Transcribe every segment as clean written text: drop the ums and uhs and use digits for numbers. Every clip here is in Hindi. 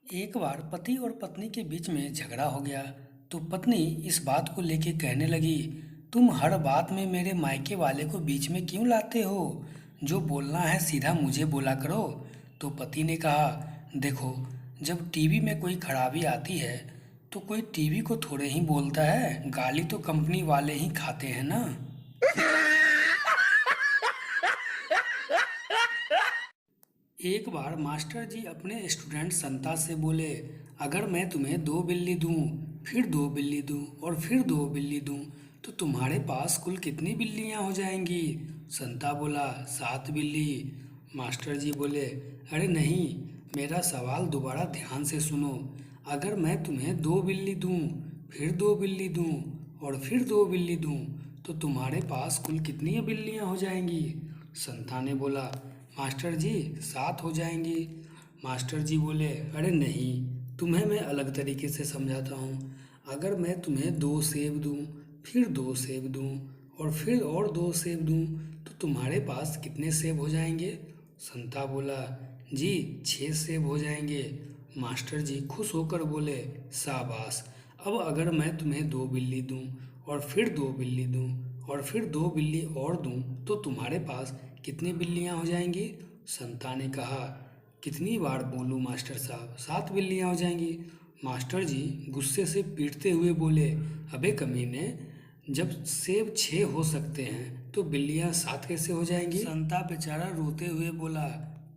एक बार पति और पत्नी के बीच में झगड़ा हो गया। तो पत्नी इस बात को लेके कहने लगी, तुम हर बात में मेरे मायके वाले को बीच में क्यों लाते हो? जो बोलना है सीधा मुझे बोला करो। तो पति ने कहा, देखो, जब टीवी में कोई खराबी आती है तो कोई टीवी को थोड़े ही बोलता है, गाली तो कंपनी वाले ही खाते हैं ना। एक बार मास्टर जी अपने स्टूडेंट संता से बोले, अगर मैं तुम्हें 2 बिल्ली दूं, फिर 2 बिल्ली दूं और फिर 2 बिल्ली दूं, तो तुम्हारे पास कुल कितनी बिल्लियां हो जाएंगी? संता बोला, 7 बिल्ली। मास्टर जी बोले, अरे नहीं, मेरा सवाल दोबारा ध्यान से सुनो। अगर मैं तुम्हें 2 बिल्ली दूं, फिर 2 बिल्ली दूं और फिर 2 बिल्ली दूं, तो तुम्हारे पास कुल कितनी बिल्लियां हो जाएंगी? संता ने बोला, मास्टर जी 7 हो जाएंगी। मास्टर जी बोले, अरे नहीं, तुम्हें मैं अलग तरीके से समझाता हूँ। अगर मैं तुम्हें 2 सेब दूँ, फिर 2 सेब दूँ और फिर और 2 सेब दूँ, तो तुम्हारे पास कितने सेब हो जाएंगे? संता बोला, जी 6 सेब हो जाएंगे। मास्टर जी खुश होकर बोले, शाबाश। अब अगर मैं तुम्हें 2 बिल्ली दूँ और फिर 2 बिल्ली दूँ और फिर 2 बिल्ली और दूँ, तो तुम्हारे पास कितनी बिल्लियाँ हो जाएंगी? संता ने कहा, कितनी बार बोलूँ मास्टर साहब, 7 बिल्लियाँ हो जाएंगी। मास्टर जी गुस्से से पीटते हुए बोले, अबे कमीने, जब सेब 6 हो सकते हैं तो बिल्लियाँ 7 कैसे हो जाएंगी? संता बेचारा रोते हुए बोला,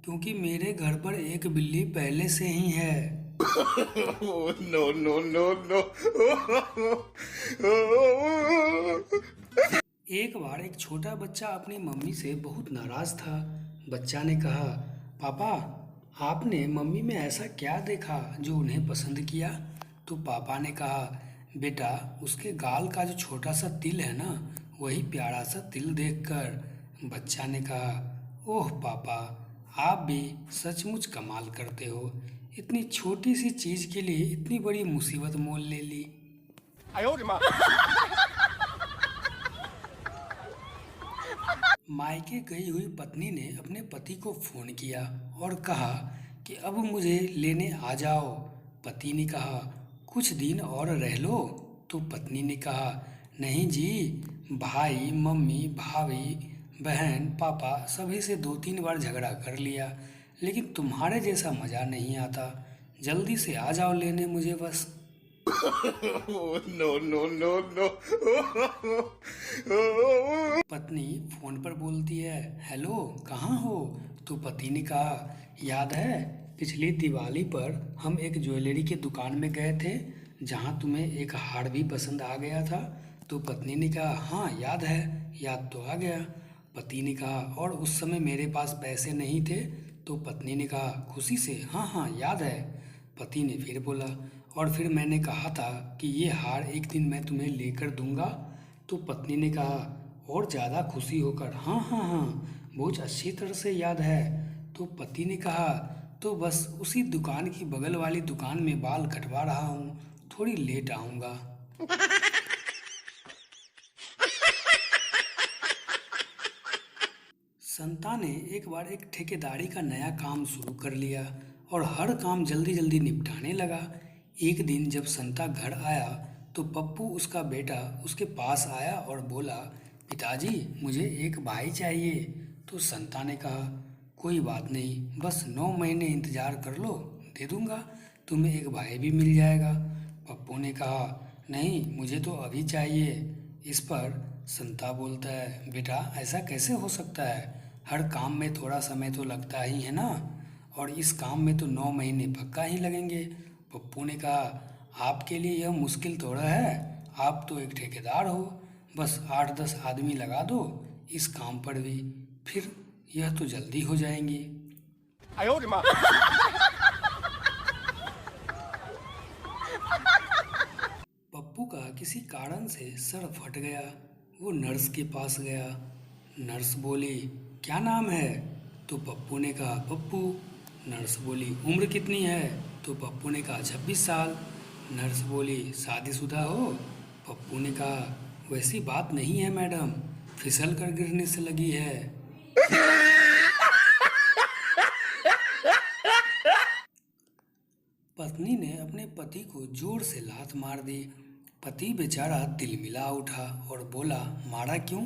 क्योंकि मेरे घर पर एक बिल्ली पहले से ही है। Oh, no, no, no, no. एक बार एक छोटा बच्चा अपनी मम्मी से बहुत नाराज था। बच्चा ने कहा, पापा, आपने मम्मी में ऐसा क्या देखा जो उन्हें पसंद किया? तो पापा ने कहा, बेटा, उसके गाल का जो छोटा सा तिल है ना, वही प्यारा सा तिल देखकर। बच्चा ने कहा, ओह पापा, आप भी सचमुच कमाल करते हो। इतनी छोटी सी चीज़ के लिए इतनी बड़ी मुसीबत मोल ले ली। 哎呦我的妈！मायके गई हुई पत्नी ने अपने पति को फोन किया और कहा कि अब मुझे लेने आ जाओ। पति ने कहा, कुछ दिन और रह लो। तो पत्नी ने कहा, नहीं जी, भाई मम्मी भाभी बहन पापा सभी से 2-3 बार झगड़ा कर लिया, लेकिन तुम्हारे जैसा मज़ा नहीं आता। जल्दी से आ जाओ लेने मुझे बस। Oh, no, no, no, no. पत्नी फोन पर बोलती है, हेलो, कहाँ हो? तो पति ने कहा, याद है पिछली दिवाली पर हम एक ज्वेलरी की दुकान में गए थे, जहाँ तुम्हें एक हार भी पसंद आ गया था? तो पत्नी ने कहा, हाँ याद है, याद तो आ गया। पति ने कहा, और उस समय मेरे पास पैसे नहीं थे? तो पत्नी ने कहा खुशी से, हाँ हाँ याद है। पति ने फिर बोला, और फिर मैंने कहा था कि ये हार एक दिन मैं तुम्हें लेकर दूंगा? तो पत्नी ने कहा और ज़्यादा खुशी होकर, हाँ हाँ हाँ, बहुत अच्छी तरह से याद है। तो पति ने कहा, तो बस उसी दुकान की बगल वाली दुकान में बाल कटवा रहा हूँ, थोड़ी लेट आऊँगा। संता ने एक बार एक ठेकेदारी का नया काम शुरू कर लिया और हर काम जल्दी जल्दी निपटाने लगा। एक दिन जब संता घर आया तो पप्पू उसका बेटा उसके पास आया और बोला, पिताजी, मुझे एक भाई चाहिए। तो संता ने कहा, कोई बात नहीं, बस 9 महीने इंतजार कर लो, दे दूंगा, तुम्हें एक भाई भी मिल जाएगा। पप्पू ने कहा, नहीं, मुझे तो अभी चाहिए। इस पर संता बोलता है, बेटा ऐसा कैसे हो सकता है? हर काम में थोड़ा समय तो लगता ही है ना, और इस काम में तो 9 महीने पक्का ही लगेंगे। पप्पू ने कहा, आपके लिए यह मुश्किल थोड़ा है, आप तो एक ठेकेदार हो, बस 8-10 आदमी लगा दो इस काम पर भी, फिर यह तो जल्दी हो जाएंगी। 哎呦我的妈！पप्पू का किसी कारण से सर फट गया। वो नर्स के पास गया। नर्स बोली, क्या नाम है? तो पप्पू ने कहा, पप्पू। नर्स बोली, उम्र कितनी है? तो पप्पू ने कहा, 26 साल। नर्स बोली, शादीशुदा हो? पप्पू ने कहा, वैसी बात नहीं है मैडम, फिसल कर गिरने से लगी है। पत्नी ने अपने पति को जोर से लात मार दी। पति बेचारा तिलमिला उठा और बोला, मारा क्यों?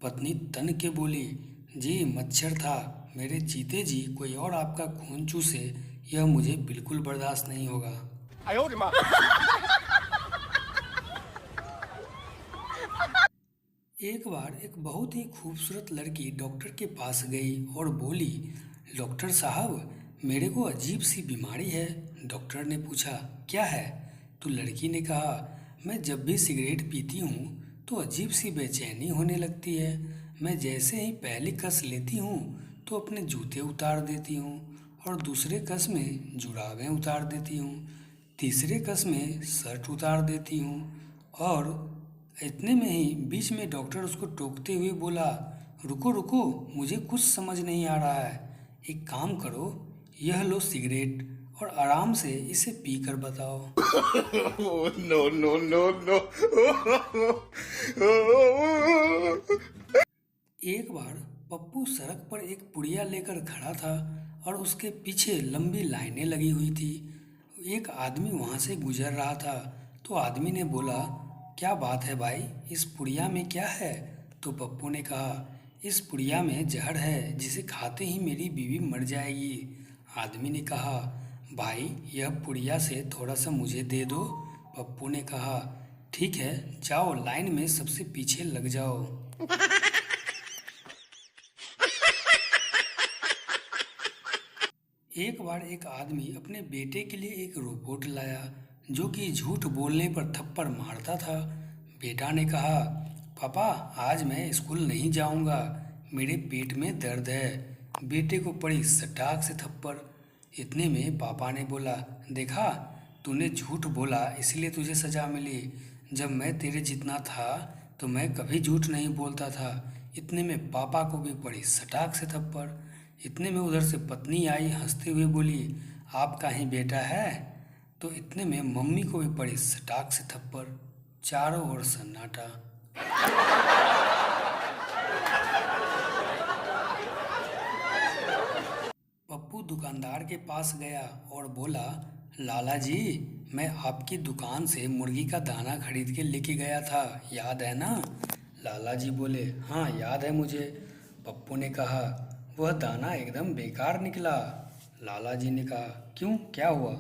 पत्नी तन के बोली, जी मच्छर था, मेरे जीते जी कोई और आपका खून चूसे, यह मुझे बिल्कुल बर्दाश्त नहीं होगा। एक बार एक बहुत ही खूबसूरत लड़की डॉक्टर के पास गई और बोली, डॉक्टर साहब, मेरे को अजीब सी बीमारी है। डॉक्टर ने पूछा, क्या है? तो लड़की ने कहा, मैं जब भी सिगरेट पीती हूँ तो अजीब सी बेचैनी होने लगती है। मैं जैसे ही पहली कस लेती हूँ तो अपने जूते उतार देती हूँ और दूसरे कस में जुराबें उतार देती हूँ, तीसरे कस में शर्ट उतार देती हूँ और इतने में ही बीच में डॉक्टर उसको टोकते हुए बोला, रुको रुको, मुझे कुछ समझ नहीं आ रहा है। एक काम करो, यह लो सिगरेट और आराम से इसे पी कर बताओ। No, no, no, no. एक बार पप्पू सड़क पर एक पुड़िया लेकर खड़ा था और उसके पीछे लंबी लाइनें लगी हुई थी। एक आदमी वहां से गुजर रहा था तो आदमी ने बोला, क्या बात है भाई, इस पुड़िया में क्या है? तो पप्पू ने कहा, इस पुड़िया में जहर है जिसे खाते ही मेरी बीवी मर जाएगी। आदमी ने कहा, भाई यह पुड़िया से थोड़ा सा मुझे दे दो। पप्पू ने कहा, ठीक है, जाओ लाइन में सबसे पीछे लग जाओ। एक बार एक आदमी अपने बेटे के लिए एक रोबोट लाया जो कि झूठ बोलने पर थप्पड़ मारता था। बेटा ने कहा, पापा आज मैं स्कूल नहीं जाऊंगा, मेरे पेट में दर्द है। बेटे को पड़ी सटाक से थप्पड़। इतने में पापा ने बोला, देखा, तूने झूठ बोला इसलिए तुझे सजा मिली। जब मैं तेरे जितना था तो मैं कभी झूठ नहीं बोलता था। इतने में पापा को भी पड़ी सटाक से थप्पड़। इतने में उधर से पत्नी आई, हंसते हुए बोली, आपका ही बेटा है? तो इतने में मम्मी को भी पड़ी सटाक से थप्पड़। चारों ओर सन्नाटा। पप्पू दुकानदार के पास गया और बोला, लाला जी, मैं आपकी दुकान से मुर्गी का दाना खरीद के लेके गया था, याद है ना? लाला जी बोले, हाँ याद है मुझे। पप्पू ने कहा, वह दाना एकदम बेकार निकला। लाला जी ने कहा, क्यों, क्या हुआ?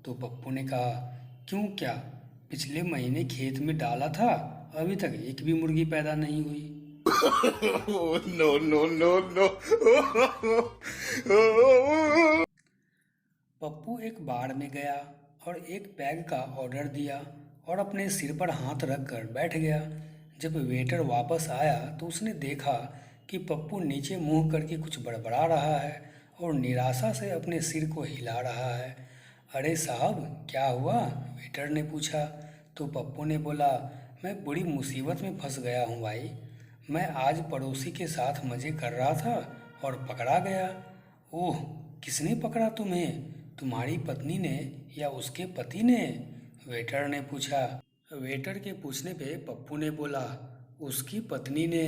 तो पप्पू ने कहा, क्यों क्या, पिछले महीने खेत में डाला था, अभी तक एक भी मुर्गी पैदा नहीं हुई। No, no, no, no. Pappu एक बार में गया और एक पैग का ऑर्डर दिया और अपने सिर पर हाथ रख कर बैठ गया। जब वेटर वापस आया तो उसने देखा कि पप्पू नीचे मुंह करके कुछ बड़बड़ा रहा है और निराशा से अपने सिर को हिला रहा है। अरे साहब, क्या हुआ? वेटर ने पूछा। तो पप्पू ने बोला, मैं बड़ी मुसीबत में फंस गया हूँ भाई। मैं आज पड़ोसी के साथ मज़े कर रहा था और पकड़ा गया। ओह, किसने पकड़ा तुम्हें? तुम्हारी पत्नी ने या उसके पति ने? वेटर ने पूछा। वेटर के पूछने पे पप्पू ने बोला, उसकी पत्नी ने।